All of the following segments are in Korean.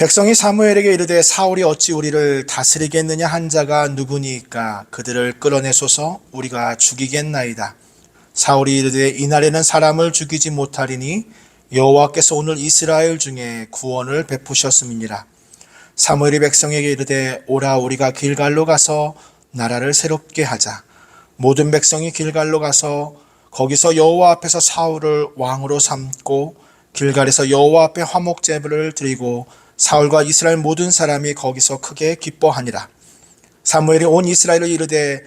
백성이 사무엘에게 이르되 사울이 어찌 우리를 다스리겠느냐 한 자가 누구니까 그들을 끌어내소서 우리가 죽이겠나이다. 사울이 이르되 이날에는 사람을 죽이지 못하리니 여호와께서 오늘 이스라엘 중에 구원을 베푸셨음이니라. 사무엘이 백성에게 이르되 오라 우리가 길갈로 가서 나라를 새롭게 하자. 모든 백성이 길갈로 가서 거기서 여호와 앞에서 사울을 왕으로 삼고 길갈에서 여호와 앞에 화목 제물을 드리고 사울과 이스라엘 모든 사람이 거기서 크게 기뻐하니라. 사무엘이 온 이스라엘을 이르되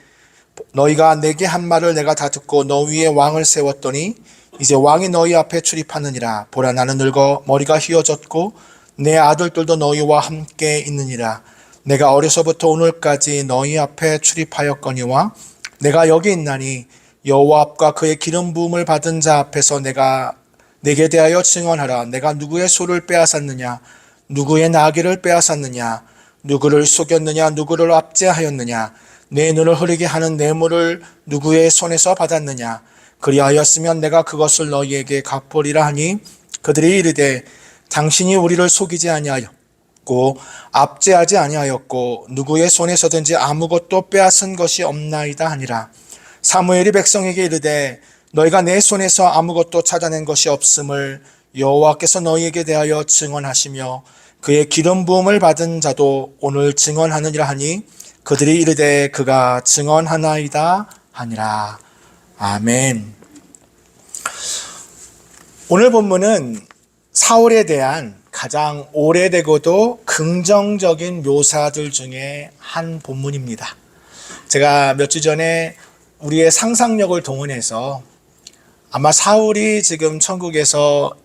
너희가 내게 한 말을 내가 다 듣고 너 위에 왕을 세웠더니 이제 왕이 너희 앞에 출입하느니라. 보라 나는 늙어 머리가 휘어졌고 내 아들들도 너희와 함께 있느니라. 내가 어려서부터 오늘까지 너희 앞에 출입하였거니와 내가 여기 있나니 여호와 앞과 그의 기름 부음을 받은 자 앞에서 내게 대하여 증언하라. 내가 누구의 소를 빼앗았느냐 누구의 나귀를 빼앗았느냐 누구를 속였느냐 누구를 압제하였느냐 내 눈을 흐리게 하는 뇌물을 누구의 손에서 받았느냐 그리하였으면 내가 그것을 너희에게 갚으리라 하니 그들이 이르되 당신이 우리를 속이지 아니하였고 압제하지 아니하였고 누구의 손에서든지 아무것도 빼앗은 것이 없나이다 하니라. 사무엘이 백성에게 이르되 너희가 내 손에서 아무것도 찾아낸 것이 없음을 여호와께서 너희에게 대하여 증언하시며 그의 기름 부음을 받은 자도 오늘 증언하느니라 하니 그들이 이르되 그가 증언하나이다 하니라. 아멘. 오늘 본문은 사울에 대한 가장 오래되고도 긍정적인 묘사들 중에 한 본문입니다. 제가 몇 주 전에 우리의 상상력을 동원해서 아마 사울이 지금 천국에서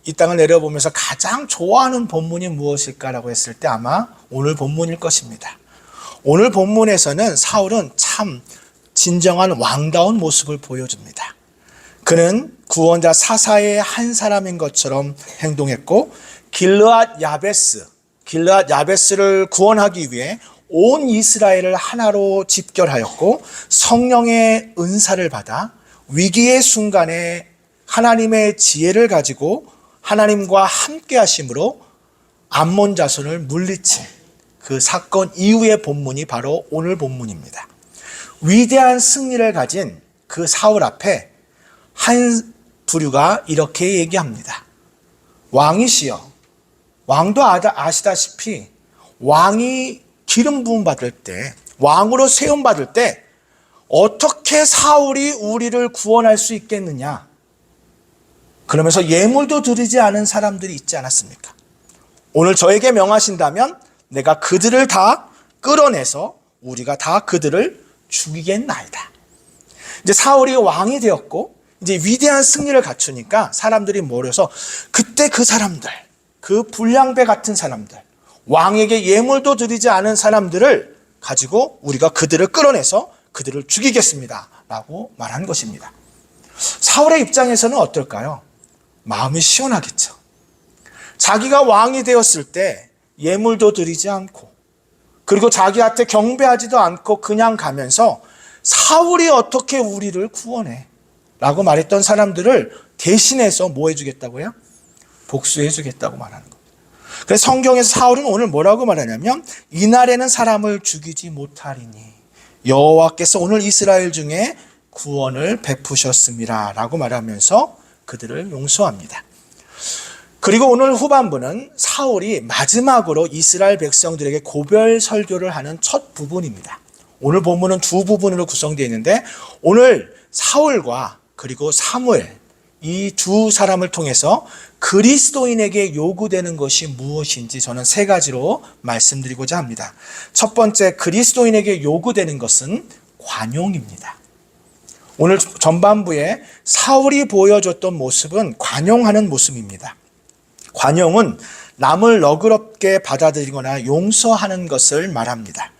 이 땅을 내려보면서 가장 좋아하는 본문이 무엇일까라고 했을 때 아마 오늘 본문일 것입니다. 오늘 본문에서는 사울은 참 진정한 왕다운 모습을 보여줍니다. 그는 구원자 사사의 한 사람인 것처럼 행동했고 길르앗 야베스를 구원하기 위해 온 이스라엘을 하나로 집결하였고 성령의 은사를 받아 위기의 순간에 하나님의 지혜를 가지고 하나님과 함께 하심으로 암몬 자손을 물리친 그 사건 이후의 본문이 바로 오늘 본문입니다. 위대한 승리를 가진 그 사울 앞에 한 부류가 이렇게 얘기합니다. 왕이시여, 왕도 아시다시피 왕이 기름 부음 받을 때, 왕으로 세움 받을 때 어떻게 사울이 우리를 구원할 수 있겠느냐? 그러면서 예물도 드리지 않은 사람들이 있지 않았습니까? 오늘 저에게 명하신다면 내가 그들을 다 끌어내서 우리가 다 그들을 죽이겠나이다. 이제 사울이 왕이 되었고 이제 위대한 승리를 갖추니까 사람들이 모여서 그때 그 사람들, 그 불량배 같은 사람들, 왕에게 예물도 드리지 않은 사람들을 가지고 우리가 그들을 끌어내서 그들을 죽이겠습니다 라고 말한 것입니다. 사울의 입장에서는 어떨까요? 마음이 시원하겠죠. 자기가 왕이 되었을 때 예물도 드리지 않고 그리고 자기한테 경배하지도 않고 그냥 가면서 사울이 어떻게 우리를 구원해? 라고 말했던 사람들을 대신해서 뭐 해주겠다고요? 복수해주겠다고 말하는 겁니다. 그래서 성경에서 사울은 오늘 뭐라고 말하냐면 이날에는 사람을 죽이지 못하리니 여호와께서 오늘 이스라엘 중에 구원을 베푸셨습니다 라고 말하면서 그들을 용서합니다. 그리고 오늘 후반부는 사울이 마지막으로 이스라엘 백성들에게 고별 설교를 하는 첫 부분입니다. 오늘 본문은 두 부분으로 구성되어 있는데 오늘 사울과 그리고 사무엘 이 두 사람을 통해서 그리스도인에게 요구되는 것이 무엇인지 저는 세 가지로 말씀드리고자 합니다. 첫 번째, 그리스도인에게 요구되는 것은 관용입니다. 오늘 전반부에 사울이 보여줬던 모습은 관용하는 모습입니다. 관용은 남을 너그럽게 받아들이거나 용서하는 것을 말합니다.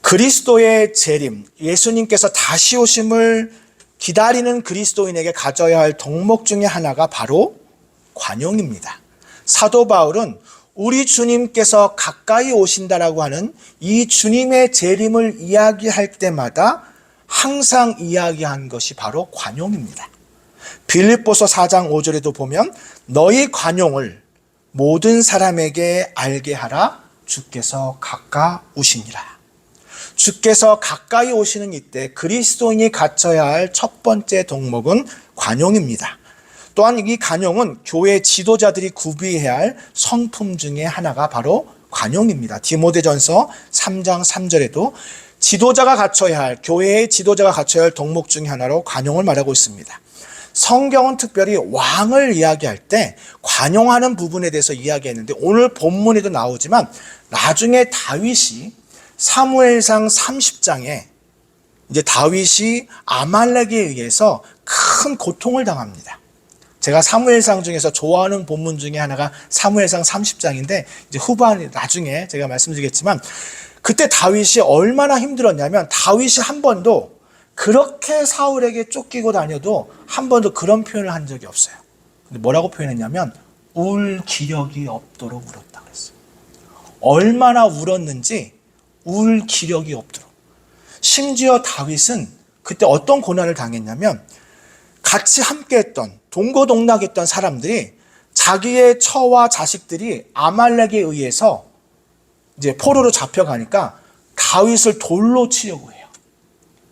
그리스도의 재림, 예수님께서 다시 오심을 기다리는 그리스도인에게 가져야 할 덕목 중에 하나가 바로 관용입니다. 사도 바울은 우리 주님께서 가까이 오신다라고 하는 이 주님의 재림을 이야기할 때마다 항상 이야기한 것이 바로 관용입니다. 빌립보서 4장 5절에도 보면 너희 관용을 모든 사람에게 알게 하라. 주께서 가까우시니라. 주께서 가까이 오시는 이때 그리스도인이 갖춰야 할 첫 번째 덕목은 관용입니다. 또한 이 관용은 교회 지도자들이 구비해야 할 성품 중에 하나가 바로 관용입니다. 디모데전서 3장 3절에도 지도자가 갖춰야 할, 교회의 지도자가 갖춰야 할 덕목 중에 하나로 관용을 말하고 있습니다. 성경은 특별히 왕을 이야기할 때 관용하는 부분에 대해서 이야기했는데, 오늘 본문에도 나오지만 나중에 다윗이 사무엘상 30장에 이제 다윗이 아말렉에 의해서 큰 고통을 당합니다. 제가 사무엘상 중에서 좋아하는 본문 중에 하나가 사무엘상 30장인데 이제 후반에 나중에 제가 말씀드리겠지만, 그때 다윗이 얼마나 힘들었냐면, 다윗이 한 번도 그렇게 사울에게 쫓기고 다녀도 한 번도 그런 표현을 한 적이 없어요. 근데 뭐라고 표현했냐면 울 기력이 없도록 울었다 그랬어요. 얼마나 울었는지 울 기력이 없도록. 심지어 다윗은 그때 어떤 고난을 당했냐면, 같이 함께했던 동고동락했던 사람들이 자기의 처와 자식들이 아말렉에 의해서 이제 포로로 잡혀가니까 다윗을 돌로 치려고 해요.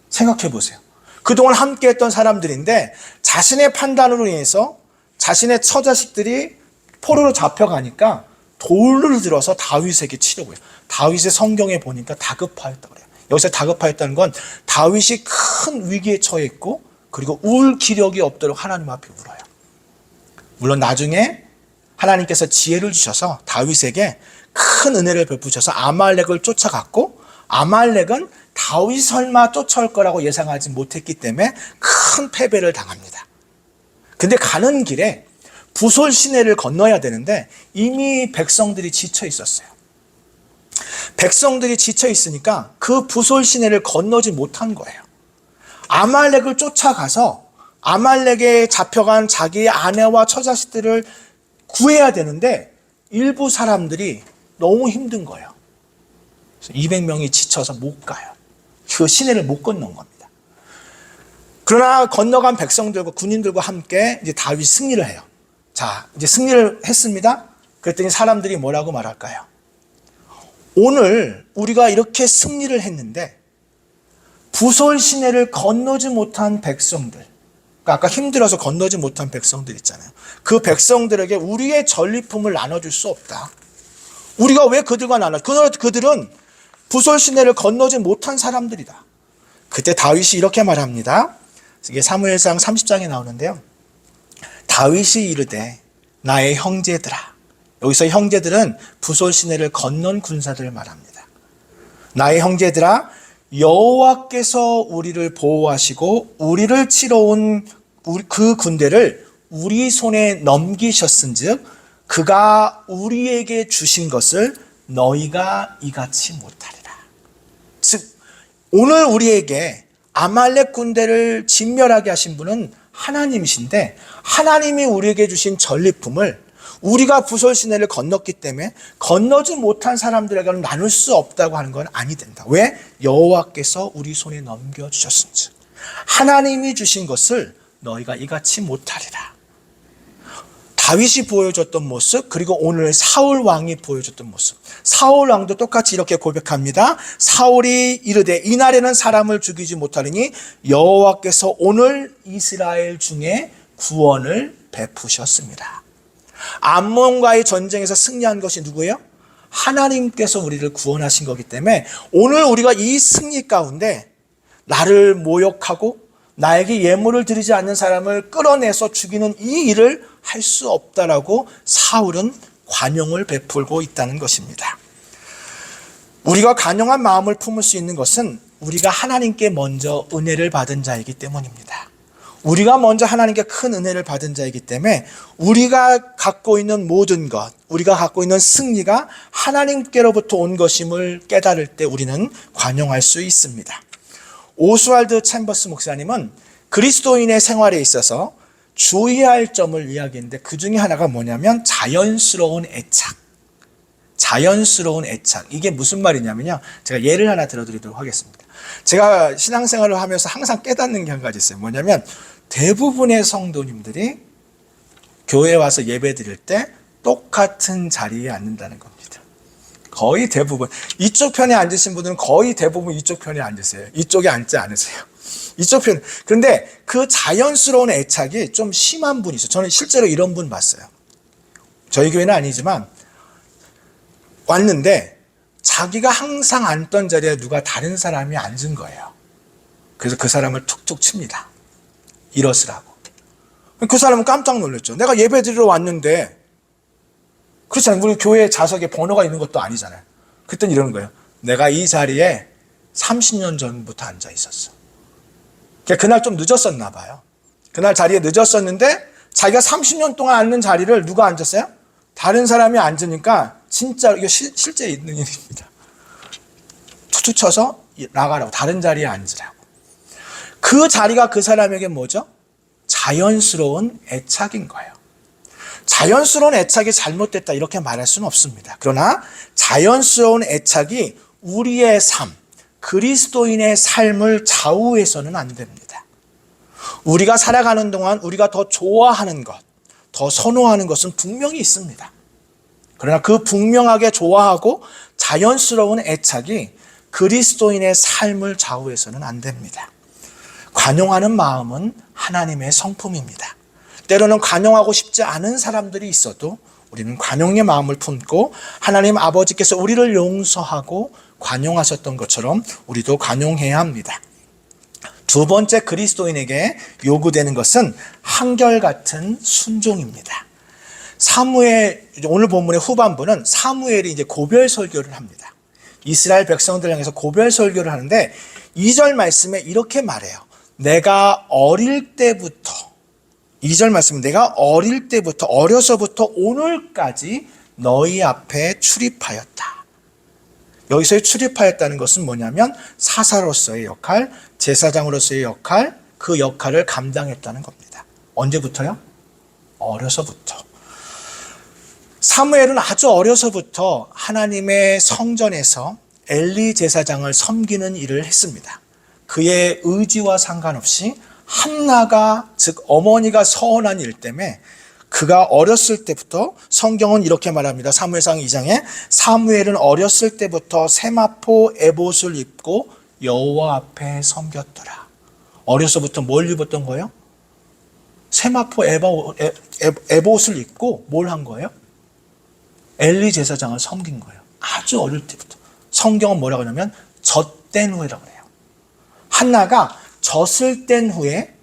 생각해 보세요. 그동안 함께했던 사람들인데 자신의 판단으로 인해서 자신의 처자식들이 포로로 잡혀가니까 돌을 들어서 다윗에게 치려고 해요. 다윗의 성경에 보니까 다급하였다고 그래요. 여기서 다급하였다는 건 다윗이 큰 위기에 처해 있고, 그리고 울 기력이 없도록 하나님 앞에 울어요. 물론 나중에 하나님께서 지혜를 주셔서 다윗에게 큰 은혜를 베푸셔서 아말렉을 쫓아갔고, 아말렉은 다윗 설마 쫓아올 거라고 예상하지 못했기 때문에 큰 패배를 당합니다. 근데 가는 길에 부솔 시내를 건너야 되는데 이미 백성들이 지쳐 있었어요. 백성들이 지쳐 있으니까 그 부솔 시내를 건너지 못한 거예요. 아말렉을 쫓아가서 아말렉에 잡혀간 자기의 아내와 처자식들을 구해야 되는데 일부 사람들이 너무 힘든 거예요. 200명이 지쳐서 못 가요. 그 시내를 못 건넌 겁니다. 그러나 건너간 백성들과 군인들과 함께 이제 다윗이 승리를 해요. 자, 이제 승리를 했습니다. 그랬더니 사람들이 뭐라고 말할까요? 오늘 우리가 이렇게 승리를 했는데 부솔 시내를 건너지 못한 백성들, 그러니까 아까 힘들어서 건너지 못한 백성들 있잖아요. 그 백성들에게 우리의 전리품을 나눠줄 수 없다. 우리가 왜 그들과 나눠? 그들은 부솔 시내를 건너지 못한 사람들이다. 그때 다윗이 이렇게 말합니다. 이게 사무엘상 30장에 나오는데요. 다윗이 이르되 나의 형제들아. 여기서 형제들은 부솔 시내를 건넌 군사들을 말합니다. 나의 형제들아, 여호와께서 우리를 보호하시고 우리를 치러 온 그 군대를 우리 손에 넘기셨은즉 그가 우리에게 주신 것을 너희가 이같이 못하리라. 즉 오늘 우리에게 아말렉 군대를 진멸하게 하신 분은 하나님이신데, 하나님이 우리에게 주신 전리품을 우리가 부솔 시내를 건넜기 때문에 건너지 못한 사람들에게는 나눌 수 없다고 하는 건 아니 된다. 왜? 여호와께서 우리 손에 넘겨주셨은즉 하나님이 주신 것을 너희가 이같이 못하리라. 다윗이 보여줬던 모습, 그리고 오늘 사울 왕이 보여줬던 모습. 사울 왕도 똑같이 이렇게 고백합니다. 사울이 이르되 이날에는 사람을 죽이지 못하리니 여호와께서 오늘 이스라엘 중에 구원을 베푸셨습니다. 암몬과의 전쟁에서 승리한 것이 누구예요? 하나님께서 우리를 구원하신 거기 때문에 오늘 우리가 이 승리 가운데 나를 모욕하고 나에게 예물을 드리지 않는 사람을 끌어내서 죽이는 이 일을 할 수 없다라고 사울은 관용을 베풀고 있다는 것입니다. 우리가 관용한 마음을 품을 수 있는 것은 우리가 하나님께 먼저 은혜를 받은 자이기 때문입니다. 우리가 먼저 하나님께 큰 은혜를 받은 자이기 때문에 우리가 갖고 있는 모든 것, 우리가 갖고 있는 승리가 하나님께로부터 온 것임을 깨달을 때 우리는 관용할 수 있습니다. 오스왈드 챔버스 목사님은 그리스도인의 생활에 있어서 주의해야 할 점을 이야기했는데 그 중에 하나가 뭐냐면 자연스러운 애착. 자연스러운 애착. 이게 무슨 말이냐면요. 제가 예를 하나 들어드리도록 하겠습니다. 제가 신앙생활을 하면서 항상 깨닫는 게 한 가지 있어요. 뭐냐면 대부분의 성도님들이 교회에 와서 예배 드릴 때 똑같은 자리에 앉는다는 겁니다. 거의 대부분 이쪽 편에 앉으신 분들은 거의 대부분 이쪽 편에 앉으세요. 이쪽에 앉지 않으세요. 이쪽 편. 그런데 그 자연스러운 애착이 좀 심한 분이 있어요. 저는 실제로 이런 분 봤어요. 저희 교회는 아니지만 왔는데 자기가 항상 앉던 자리에 누가 다른 사람이 앉은 거예요. 그래서 그 사람을 툭툭 칩니다. 일어서라고. 그 사람은 깜짝 놀랐죠. 내가 예배 드리러 왔는데, 그렇잖아요. 우리 교회 좌석에 번호가 있는 것도 아니잖아요. 그랬더니 이러는 거예요. 내가 이 자리에 30년 전부터 앉아 있었어. 그날 좀 늦었었나 봐요. 그날 자리에 늦었었는데 자기가 30년 동안 앉는 자리를 누가 앉았어요? 다른 사람이 앉으니까 진짜 이게 실제 있는 일입니다. 툭툭 쳐서 나가라고, 다른 자리에 앉으라고. 그 자리가 그 사람에게 뭐죠? 자연스러운 애착인 거예요. 자연스러운 애착이 잘못됐다 이렇게 말할 수는 없습니다. 그러나 자연스러운 애착이 우리의 삶, 그리스도인의 삶을 좌우해서는 안 됩니다. 우리가 살아가는 동안 우리가 더 좋아하는 것, 더 선호하는 것은 분명히 있습니다. 그러나 그 분명하게 좋아하고 자연스러운 애착이 그리스도인의 삶을 좌우해서는 안 됩니다. 관용하는 마음은 하나님의 성품입니다. 때로는 관용하고 싶지 않은 사람들이 있어도 우리는 관용의 마음을 품고 하나님 아버지께서 우리를 용서하고 관용하셨던 것처럼 우리도 관용해야 합니다. 두 번째 그리스도인에게 요구되는 것은 한결같은 순종입니다. 사무엘, 오늘 본문의 후반부는 사무엘이 이제 고별 설교를 합니다. 이스라엘 백성들 향해서 고별 설교를 하는데 2절 말씀에 이렇게 말해요. 내가 어릴 때부터, 2절 말씀은 내가 어릴 때부터, 어려서부터 오늘까지 너희 앞에 출입하였다. 여기서의 출입하였다는 것은 뭐냐면 사사로서의 역할, 제사장으로서의 역할, 그 역할을 감당했다는 겁니다. 언제부터요? 어려서부터. 사무엘은 아주 어려서부터 하나님의 성전에서 엘리 제사장을 섬기는 일을 했습니다. 그의 의지와 상관없이 한나가, 즉 어머니가 서원한 일 때문에 그가 어렸을 때부터, 성경은 이렇게 말합니다. 사무엘상 2장에 사무엘은 어렸을 때부터 세마포 에봇을 입고 여호와 앞에 섬겼더라. 어려서부터 뭘 입었던 거예요? 세마포 에봇을 입고 뭘 한 거예요? 엘리 제사장을 섬긴 거예요. 아주 어릴 때부터. 성경은 뭐라고 하냐면 젖된 후에라고 해요. 한나가 젖을 뗀 후에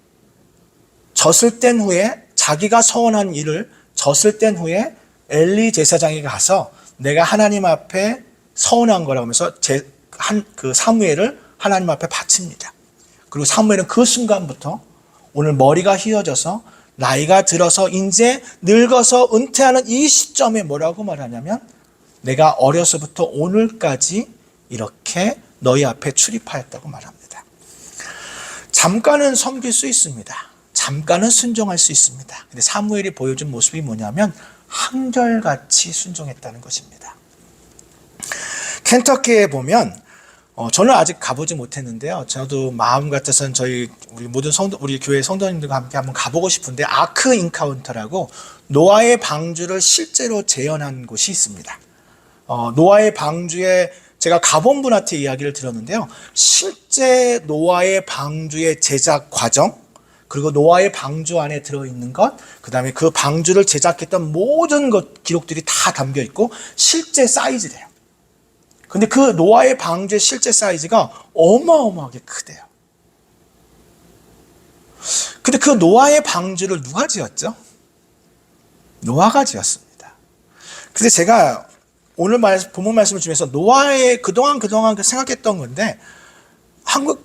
자기가 서원한 일을 젖을 뗀 후에 엘리 제사장에게 가서 내가 하나님 앞에 서원한 거라고 하면서 그 사무엘을 하나님 앞에 바칩니다. 그리고 사무엘은 그 순간부터 오늘 머리가 휘어져서 나이가 들어서 이제 늙어서 은퇴하는 이 시점에 뭐라고 말하냐면 내가 어려서부터 오늘까지 이렇게 너희 앞에 출입하였다고 말합니다. 잠깐은 섬길 수 있습니다. 잠깐은 순종할 수 있습니다. 근데 사무엘이 보여준 모습이 뭐냐면 한결같이 순종했다는 것입니다. 켄터키에 보면 저는 아직 가보지 못했는데요. 저도 마음 같아서는 우리 모든 우리 교회 성도님들과 함께 한번 가보고 싶은데 아크 인카운터라고 노아의 방주를 실제로 재현한 곳이 있습니다. 노아의 방주에 제가 가본 분한테 이야기를 들었는데요. 실제 노아의 방주의 제작 과정, 그리고 노아의 방주 안에 들어있는 것, 그 다음에 그 방주를 제작했던 모든 기록들이 다 담겨 있고 실제 사이즈래요. 근데 그 노아의 방주의 실제 사이즈가 어마어마하게 크대요. 근데 그 노아의 방주를 누가 지었죠? 노아가 지었습니다. 근데 제가 오늘 본문 말씀을 중에서 노아의 그동안 생각했던 건데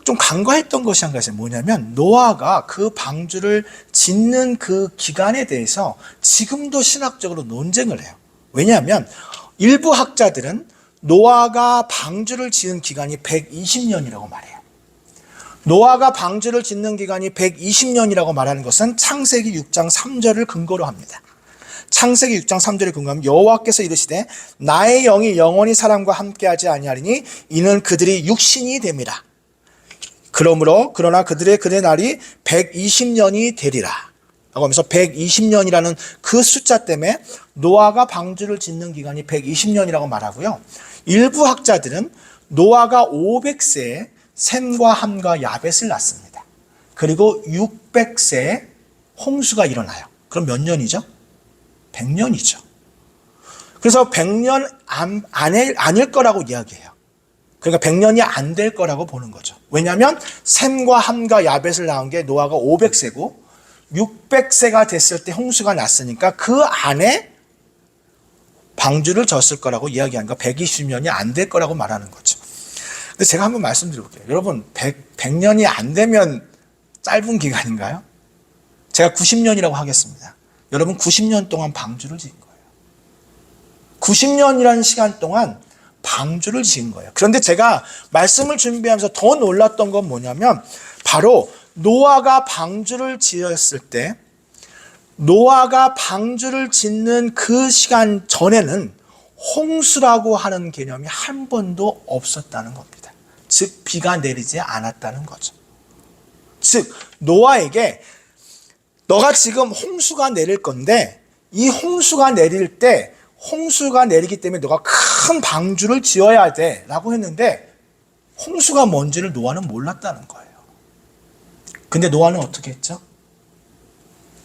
좀 간과했던 것이 한 가지 뭐냐면 노아가 그 방주를 짓는 그 기간에 대해서 지금도 신학적으로 논쟁을 해요. 왜냐하면 일부 학자들은 노아가 방주를 지은 기간이 120년이라고 말해요. 노아가 방주를 짓는 기간이 120년이라고 말하는 것은 창세기 6장 3절을 근거로 합니다. 창세기 6장 3절을 근거하면 여호와께서 이르시되 나의 영이 영원히 사람과 함께하지 아니하리니 이는 그들이 육신이 됨이라. 그러나 그들의 날이 120년이 되리라. 라고 하면서 120년이라는 그 숫자 때문에 노아가 방주를 짓는 기간이 120년이라고 말하고요. 일부 학자들은 노아가 500세에 셈과 함과 야벳을 낳습니다. 그리고 600세에 홍수가 일어나요. 그럼 몇 년이죠? 100년이죠. 그래서 100년 아닐 거라고 이야기해요. 그러니까 100년이 안 될 거라고 보는 거죠. 왜냐하면 셈과 함과 야벳을 낳은 게 노아가 500세고 600세가 됐을 때 홍수가 났으니까 그 안에 방주를 졌을 거라고 이야기하니까 120년이 안 될 거라고 말하는 거죠. 근데 제가 한번 말씀드려볼게요. 여러분 100년이 안 되면 짧은 기간인가요? 제가 90년이라고 하겠습니다. 여러분 90년 동안 방주를 지은 거예요. 90년이라는 시간 동안 방주를 지은 거예요. 그런데 제가 말씀을 준비하면서 더 놀랐던 건 뭐냐면 바로 노아가 방주를 지었을 때 노아가 방주를 짓는 그 시간 전에는 홍수라고 하는 개념이 한 번도 없었다는 겁니다. 즉 비가 내리지 않았다는 거죠. 즉 노아에게 너가 지금 홍수가 내릴 건데 이 홍수가 내릴 때 홍수가 내리기 때문에 너가 큰 방주를 지어야 돼 라고 했는데 홍수가 뭔지를 노아는 몰랐다는 거예요. 근데 노아는 어떻게 했죠?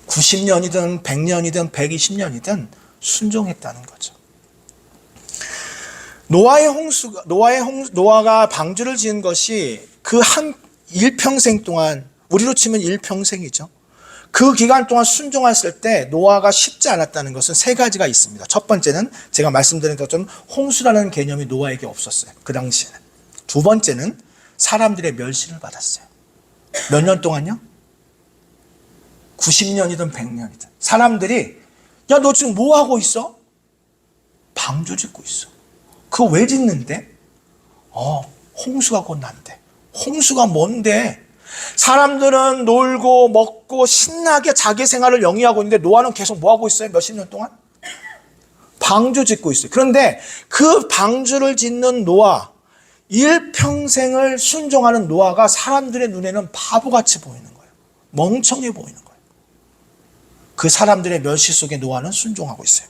90년이든 100년이든 120년이든 순종했다는 거죠. 노아가 방주를 지은 것이 그 한 일평생 동안, 우리로 치면 일평생이죠. 그 기간 동안 순종했을 때 노아가 쉽지 않았다는 것은 세 가지가 있습니다. 첫 번째는 제가 말씀드린 것처럼 홍수라는 개념이 노아에게 없었어요. 그 당시에는. 두 번째는 사람들의 멸시를 받았어요. 몇 년 동안요? 90년이든 100년이든. 사람들이 야, 너 지금 뭐 하고 있어? 방주 짓고 있어. 그거 왜 짓는데? 홍수가 곧 난대. 홍수가 뭔데? 사람들은 놀고 먹고 신나게 자기 생활을 영위하고 있는데 노아는 계속 뭐 하고 있어요? 몇십 년 동안? 방주 짓고 있어요. 그런데 그 방주를 짓는 노아, 일평생을 순종하는 노아가 사람들의 눈에는 바보같이 보이는 거예요. 멍청해 보이는 거예요. 그 사람들의 멸시 속에 노아는 순종하고 있어요.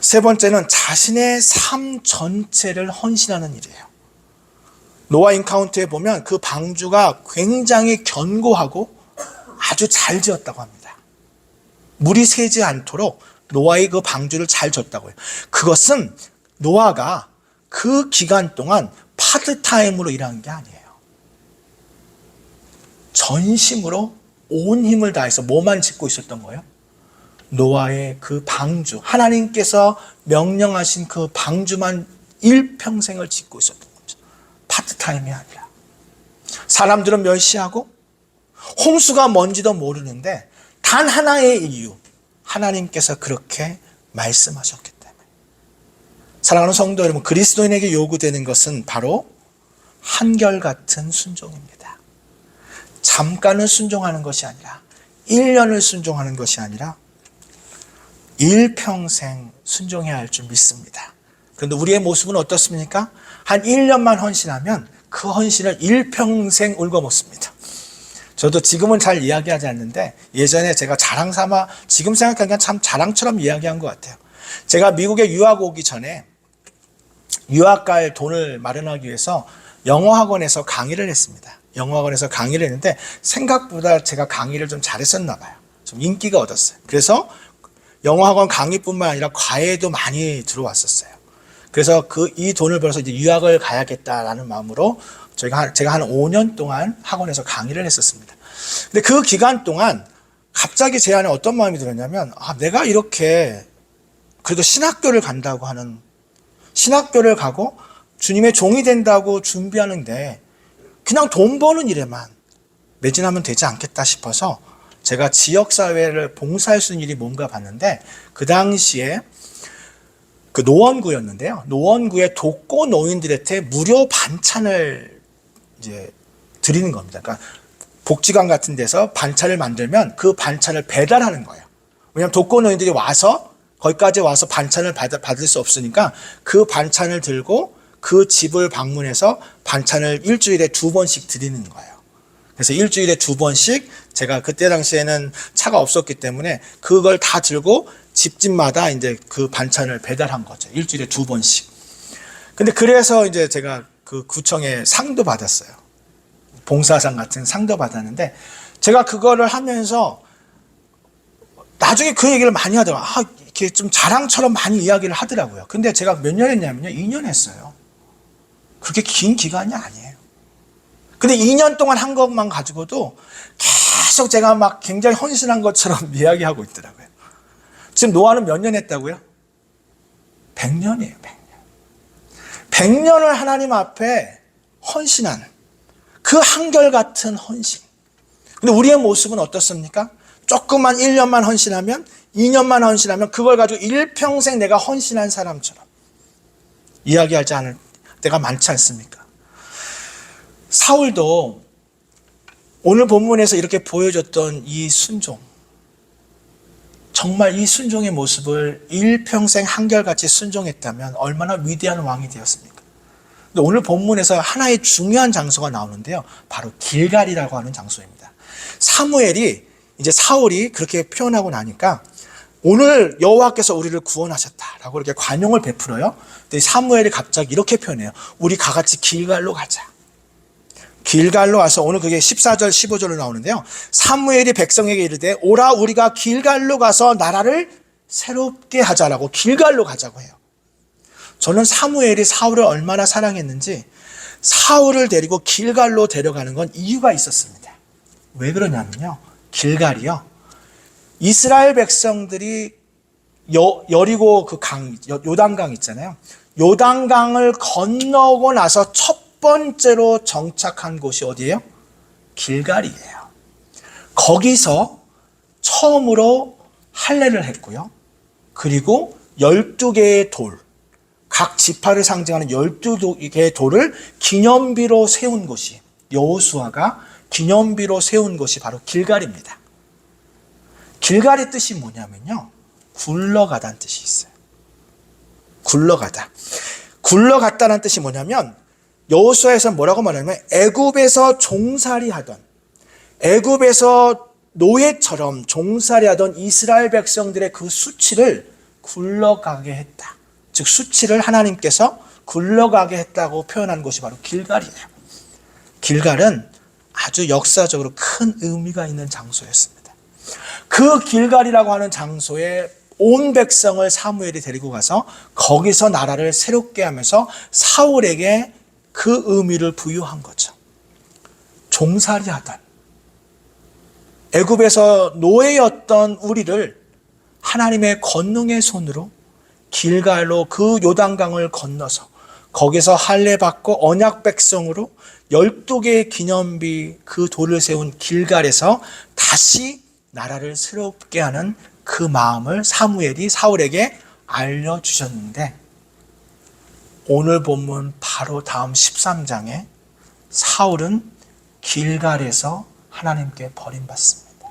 세 번째는 자신의 삶 전체를 헌신하는 일이에요. 노아 인카운트에 보면 그 방주가 굉장히 견고하고 아주 잘 지었다고 합니다. 물이 새지 않도록 노아의 그 방주를 잘 졌다고 해요. 그것은 노아가 그 기간 동안 파트타임으로 일한 게 아니에요. 전심으로 온 힘을 다해서 뭐만 짓고 있었던 거예요? 노아의 그 방주, 하나님께서 명령하신 그 방주만 일평생을 짓고 있었던 거죠. 파트타임이 아니라. 사람들은 멸시하고 홍수가 뭔지도 모르는데 단 하나의 이유, 하나님께서 그렇게 말씀하셨기 때문에. 사랑하는 성도 여러분, 그리스도인에게 요구되는 것은 바로 한결같은 순종입니다. 잠깐은 순종하는 것이 아니라 1년을 순종하는 것이 아니라 일평생 순종해야 할 줄 믿습니다. 그런데 우리의 모습은 어떻습니까? 한 1년만 헌신하면 그 헌신을 일평생 울거먹습니다. 저도 지금은 잘 이야기하지 않는데 예전에 제가 자랑 삼아 지금 생각하면 참 자랑처럼 이야기한 것 같아요. 제가 미국에 유학 오기 전에 유학 갈 돈을 마련하기 위해서 영어학원에서 강의를 했습니다. 영어학원에서 강의를 했는데 생각보다 제가 강의를 좀 잘했었나 봐요. 좀 인기가 얻었어요. 그래서 영어학원 강의뿐만 아니라 과외도 많이 들어왔었어요. 그래서 이 돈을 벌어서 이제 유학을 가야겠다라는 마음으로 제가 한 5년 동안 학원에서 강의를 했었습니다. 근데 그 기간 동안 갑자기 제 안에 어떤 마음이 들었냐면, 내가 이렇게 그래도 신학교를 간다고 하는, 신학교를 가고 주님의 종이 된다고 준비하는데 그냥 돈 버는 일에만 매진하면 되지 않겠다 싶어서 제가 지역사회를 봉사할 수 있는 일이 뭔가 봤는데 그 당시에 그 노원구였는데요. 노원구의 독거 노인들한테 무료 반찬을 이제 드리는 겁니다. 그러니까 복지관 같은 데서 반찬을 만들면 그 반찬을 배달하는 거예요. 왜냐하면 독거 노인들이 와서 거기까지 와서 반찬을 받을 수 없으니까 그 반찬을 들고 그 집을 방문해서 반찬을 일주일에 2번씩 드리는 거예요. 그래서 일주일에 2번씩 제가 그때 당시에는 차가 없었기 때문에 그걸 다 들고 집집마다 이제 그 반찬을 배달한 거죠. 일주일에 2번씩. 근데 그래서 이제 제가 그 구청에 상도 받았어요. 봉사상 같은 상도 받았는데 제가 그거를 하면서 나중에 그 얘기를 많이 하더라고요. 이렇게 좀 자랑처럼 많이 이야기를 하더라고요. 근데 제가 몇 년 했냐면요. 2년 했어요. 그렇게 긴 기간이 아니에요. 근데 2년 동안 한 것만 가지고도 계속 제가 막 굉장히 헌신한 것처럼 이야기하고 있더라고요. 지금 노아는 몇 년 했다고요? 100년이에요. 100년. 100년을 하나님 앞에 헌신한 그 한결같은 헌신. 근데 우리의 모습은 어떻습니까? 조금만 1년만 헌신하면 2년만 헌신하면 그걸 가지고 일평생 내가 헌신한 사람처럼 이야기하지 않을 때가 많지 않습니까? 사울도 오늘 본문에서 이렇게 보여줬던 이 순종, 정말 이 순종의 모습을 일평생 한결같이 순종했다면 얼마나 위대한 왕이 되었습니까? 근데 오늘 본문에서 하나의 중요한 장소가 나오는데요. 바로 길갈이라고 하는 장소입니다. 사무엘이 이제 사울이 그렇게 표현하고 나니까 오늘 여호와께서 우리를 구원하셨다라고 이렇게 관용을 베풀어요. 근데 사무엘이 갑자기 이렇게 표현해요. 우리 다 같이 길갈로 가자. 길갈로 와서 오늘 그게 14절 15절로 나오는데요. 사무엘이 백성에게 이르되 오라 우리가 길갈로 가서 나라를 새롭게 하자라고 길갈로 가자고 해요. 저는 사무엘이 사울을 얼마나 사랑했는지 사울을 데리고 길갈로 데려가는 건 이유가 있었습니다. 왜 그러냐면요. 길갈이요. 이스라엘 백성들이 여리고 그 강, 요단강 있잖아요. 요단강을 건너고 나서 첫 번째로 정착한 곳이 어디예요? 길갈이에요. 거기서 처음으로 할례를 했고요. 그리고 12개의 돌, 각 지파를 상징하는 12개의 돌을 기념비로 세운 곳이, 여호수아가 기념비로 세운 곳이 바로 길갈입니다. 길갈의 뜻이 뭐냐면요. 굴러가다는 뜻이 있어요. 굴러가다. 굴러갔다는 뜻이 뭐냐면 여호수아에서 뭐라고 말하냐면 애굽에서 종살이 하던, 애굽에서 노예처럼 종살이 하던 이스라엘 백성들의 그 수치를 굴러가게 했다. 즉 수치를 하나님께서 굴러가게 했다고 표현한 곳이 바로 길갈이에요. 길갈은 아주 역사적으로 큰 의미가 있는 장소였습니다. 그 길갈이라고 하는 장소에 온 백성을 사무엘이 데리고 가서 거기서 나라를 새롭게 하면서 사울에게 그 의미를 부여한 거죠. 종살이 하던, 애굽에서 노예였던 우리를 하나님의 권능의 손으로 길갈로 그 요단강을 건너서 거기서 할례 받고 언약 백성으로 12개의 기념비 그 돌을 세운 길갈에서 다시 나라를 새롭게 하는 그 마음을 사무엘이 사울에게 알려주셨는데 오늘 본문 바로 다음 13장에 사울은 길갈에서 하나님께 버림받습니다.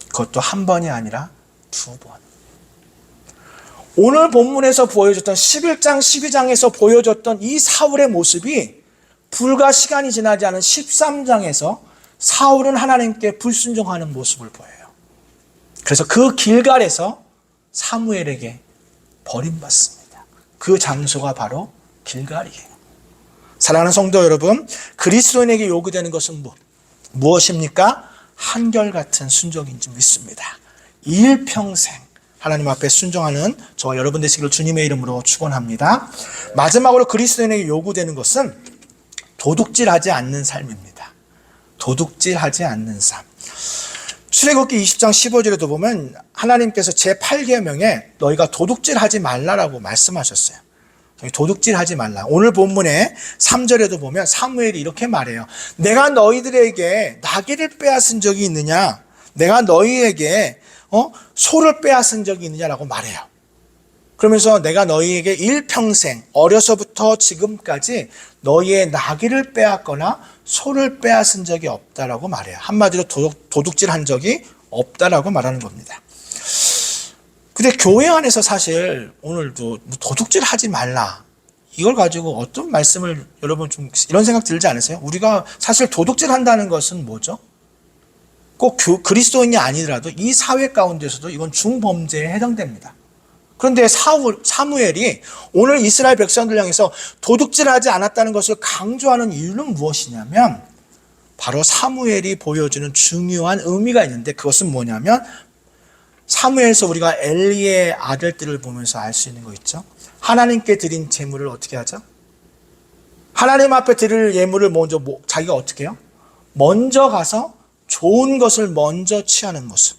그것도 한 번이 아니라 2번. 오늘 본문에서 보여줬던 11장, 12장에서 보여줬던 이 사울의 모습이 불과 시간이 지나지 않은 13장에서 사울은 하나님께 불순종하는 모습을 보여요. 그래서 그 길갈에서 사무엘에게 버림받습니다. 그 장소가 바로 길갈이에요. 사랑하는 성도 여러분, 그리스도인에게 요구되는 것은 무엇입니까? 한결같은 순종인지 믿습니다. 일평생 하나님 앞에 순종하는 저와 여러분 되시기를 주님의 이름으로 축원합니다. 마지막으로 그리스도인에게 요구되는 것은 도둑질하지 않는 삶입니다. 도둑질하지 않는 삶. 출애굽기 20장 15절에도 보면 하나님께서 제8계명에 너희가 도둑질하지 말라라고 말씀하셨어요. 도둑질하지 말라. 오늘 본문에 3절에도 보면 사무엘이 이렇게 말해요. 내가 너희들에게 나귀를 빼앗은 적이 있느냐? 내가 너희에게 소를 빼앗은 적이 있느냐라고 말해요. 그러면서 내가 너희에게 일평생 어려서부터 지금까지 너희의 나귀를 빼앗거나 소를 빼앗은 적이 없다라고 말해요. 한마디로 도둑질한 적이 없다라고 말하는 겁니다. 근데 교회 안에서 사실 오늘도 도둑질하지 말라 이걸 가지고 어떤 말씀을 여러분 좀 이런 생각 들지 않으세요? 우리가 사실 도둑질 한다는 것은 뭐죠? 꼭 그리스도인이 아니더라도 이 사회 가운데서도 이건 중범죄에 해당됩니다. 그런데 사무엘이 오늘 이스라엘 백성들 향해서 도둑질하지 않았다는 것을 강조하는 이유는 무엇이냐면 바로 사무엘이 보여주는 중요한 의미가 있는데 그것은 뭐냐면 사무엘에서 우리가 엘리의 아들들을 보면서 알 수 있는 거 있죠. 하나님께 드린 제물을 어떻게 하죠? 하나님 앞에 드릴 예물을 먼저 자기가 어떻게 해요? 먼저 가서 좋은 것을 먼저 취하는 모습.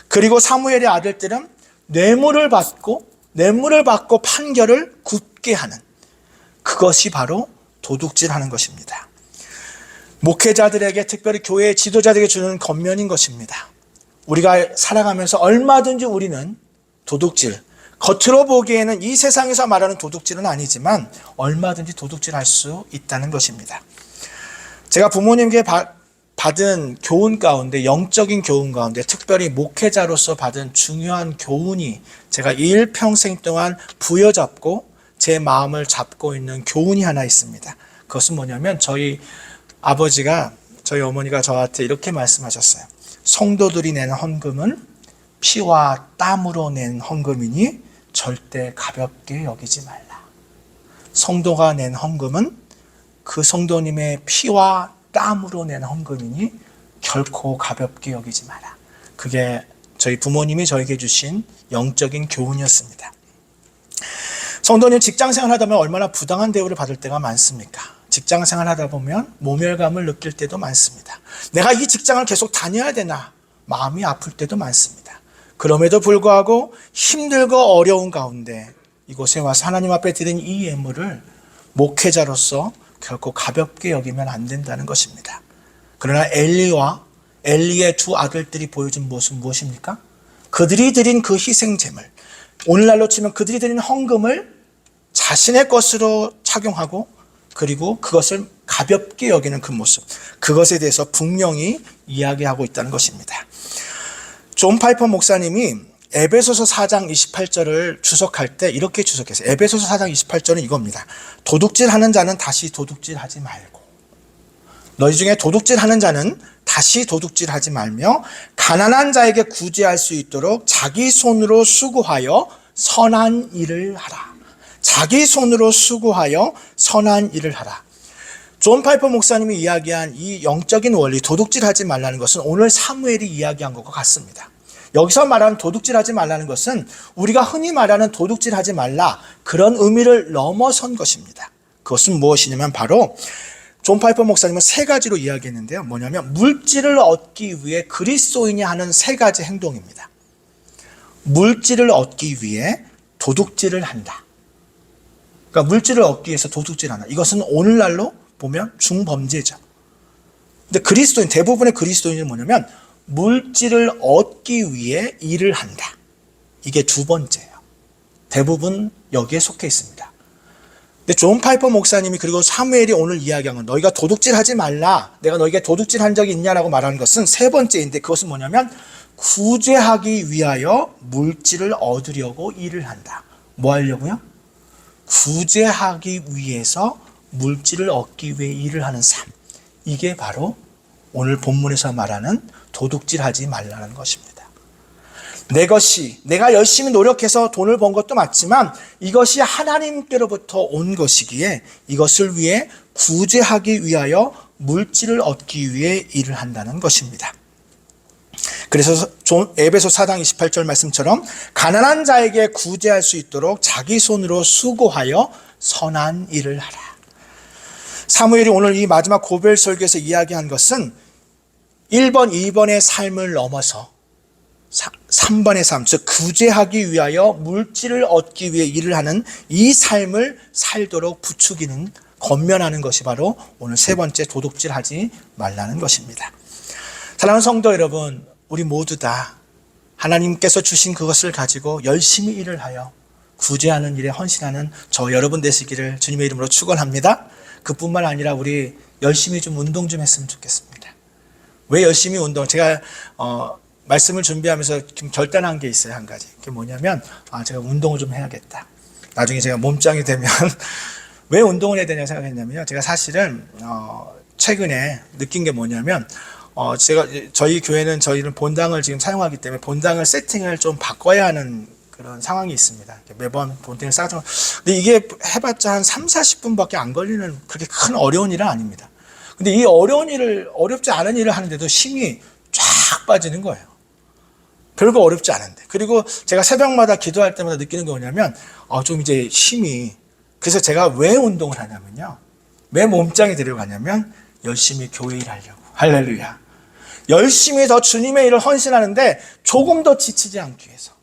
그리고 사무엘의 아들들은 뇌물을 받고 판결을 굳게 하는 그것이 바로 도둑질하는 것입니다. 목회자들에게 특별히 교회 지도자들에게 주는 권면인 것입니다. 우리가 살아가면서 얼마든지 우리는 도둑질, 겉으로 보기에는 이 세상에서 말하는 도둑질은 아니지만 얼마든지 도둑질할 수 있다는 것입니다. 제가 부모님께 받은 교훈 가운데, 영적인 교훈 가운데 특별히 목회자로서 받은 중요한 교훈이 제가 일평생 동안 부여잡고 제 마음을 잡고 있는 교훈이 하나 있습니다. 그것은 뭐냐면 저희 아버지가, 저희 어머니가 저한테 이렇게 말씀하셨어요. 성도들이 낸 헌금은 피와 땀으로 낸 헌금이니 절대 가볍게 여기지 말라. 성도가 낸 헌금은 그 성도님의 피와 땀으로 낸 헌금이니 결코 가볍게 여기지 마라. 그게 저희 부모님이 저에게 주신 영적인 교훈이었습니다. 성도님 직장생활 하다 보면 얼마나 부당한 대우를 받을 때가 많습니까? 직장생활 하다 보면 모멸감을 느낄 때도 많습니다. 내가 이 직장을 계속 다녀야 되나 마음이 아플 때도 많습니다. 그럼에도 불구하고 힘들고 어려운 가운데 이곳에 와서 하나님 앞에 드린 이 예물을 목회자로서 결코 가볍게 여기면 안 된다는 것입니다. 그러나 엘리의 두 아들들이 보여준 모습은 무엇입니까? 그들이 드린 그 희생제물, 오늘날로 치면 그들이 드린 헌금을 자신의 것으로 착용하고 그리고 그것을 가볍게 여기는 그 모습, 그것에 대해서 분명히 이야기하고 있다는 것입니다. 존 파이퍼 목사님이 에베소서 4장 28절을 주석할 때 이렇게 주석했어요. 에베소서 4장 28절은 이겁니다. 도둑질하는 자는 다시 도둑질하지 말고, 너희 중에 도둑질하는 자는 다시 도둑질하지 말며 가난한 자에게 구제할 수 있도록 자기 손으로 수고하여 선한 일을 하라. 자기 손으로 수고하여 선한 일을 하라. 존 파이퍼 목사님이 이야기한 이 영적인 원리, 도둑질하지 말라는 것은 오늘 사무엘이 이야기한 것과 같습니다. 여기서 말하는 도둑질하지 말라는 것은 우리가 흔히 말하는 도둑질하지 말라, 그런 의미를 넘어선 것입니다. 그것은 무엇이냐면 바로 존 파이퍼 목사님은 세 가지로 이야기했는데요. 뭐냐면 물질을 얻기 위해 그리스도인이 하는 세 가지 행동입니다. 물질을 얻기 위해 도둑질을 한다. 그러니까 물질을 얻기 위해서 도둑질한다. 이것은 오늘날로 보면 중범죄죠. 근데 대부분의 그리스도인은 뭐냐면 물질을 얻기 위해 일을 한다. 이게 두 번째예요. 대부분 여기에 속해 있습니다. 근데 존 파이퍼 목사님이 그리고 사무엘이 오늘 이야기한 건 너희가 도둑질하지 말라. 내가 너희가 도둑질한 적이 있냐라고 말하는 것은 세 번째인데 그것은 뭐냐면 구제하기 위하여 물질을 얻으려고 일을 한다. 뭐 하려고요? 구제하기 위해서 물질을 얻기 위해 일을 하는 삶. 이게 바로 오늘 본문에서 말하는 도둑질하지 말라는 것입니다. 내가 열심히 노력해서 돈을 번 것도 맞지만 이것이 하나님께로부터 온 것이기에 이것을 위해 구제하기 위하여 물질을 얻기 위해 일을 한다는 것입니다. 그래서 에베소 4장 28절 말씀처럼 가난한 자에게 구제할 수 있도록 자기 손으로 수고하여 선한 일을 하라. 사무엘이 오늘 이 마지막 고별 설교에서 이야기한 것은 1번, 2번의 삶을 넘어서 3번의 삶, 즉 구제하기 위하여 물질을 얻기 위해 일을 하는 이 삶을 살도록 부추기는, 권면하는 것이 바로 오늘 세 번째 도둑질하지 말라는 것입니다. 사랑하는 성도 여러분, 우리 모두 다 하나님께서 주신 그것을 가지고 열심히 일을 하여 구제하는 일에 헌신하는 저 여러분 되시기를 주님의 이름으로 축원합니다. 그뿐만 아니라 우리 열심히 좀 운동 좀 했으면 좋겠습니다. 왜 열심히 운동? 제가 말씀을 준비하면서 좀 결단한 게 있어요. 한 가지. 그게 뭐냐면 제가 운동을 좀 해야겠다. 나중에 제가 몸짱이 되면 왜 운동을 해야 되냐고 생각했냐면요. 제가 사실은 최근에 느낀 게 뭐냐면 저희는 본당을 지금 사용하기 때문에 본당을 세팅을 좀 바꿔야 하는 그런 상황이 있습니다. 매번 본당을 쌓아서. 근데 이게 해봤자 한 3, 40분밖에 안 걸리는 그렇게 큰 어려운 일은 아닙니다. 근데 이 어렵지 않은 일을 하는데도 힘이 쫙 빠지는 거예요. 별거 어렵지 않은데. 그리고 제가 새벽마다 기도할 때마다 느끼는 게 뭐냐면, 좀 이제 힘이, 그래서 제가 왜 운동을 하냐면요. 왜 몸짱이 들어가냐면, 열심히 교회 일 하려고. 할렐루야. 열심히 더 주님의 일을 헌신하는데 조금 더 지치지 않기 위해서.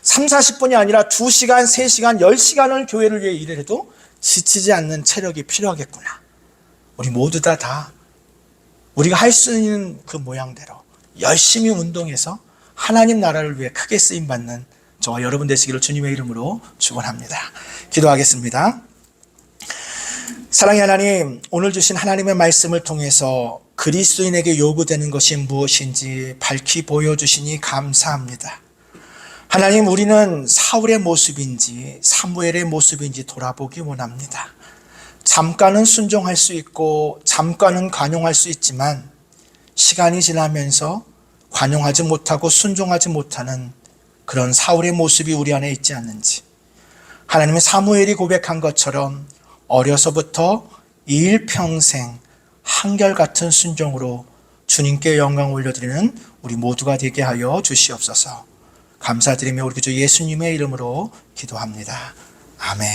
3, 40분이 아니라 2시간, 3시간, 10시간을 교회를 위해 일을 해도 지치지 않는 체력이 필요하겠구나. 우리 모두 다 우리가 할 수 있는 그 모양대로 열심히 운동해서 하나님 나라를 위해 크게 쓰임받는 저와 여러분 되시기를 주님의 이름으로 축원합니다. 기도하겠습니다. 사랑의 하나님, 오늘 주신 하나님의 말씀을 통해서 그리스도인에게 요구되는 것이 무엇인지 밝히 보여주시니 감사합니다. 하나님, 우리는 사울의 모습인지 사무엘의 모습인지 돌아보기 원합니다. 잠깐은 순종할 수 있고 잠깐은 관용할 수 있지만 시간이 지나면서 관용하지 못하고 순종하지 못하는 그런 사울의 모습이 우리 안에 있지 않는지, 하나님의 사무엘이 고백한 것처럼 어려서부터 일평생 한결같은 순종으로 주님께 영광 올려드리는 우리 모두가 되게 하여 주시옵소서. 감사드리며 우리 주 예수님의 이름으로 기도합니다. 아멘.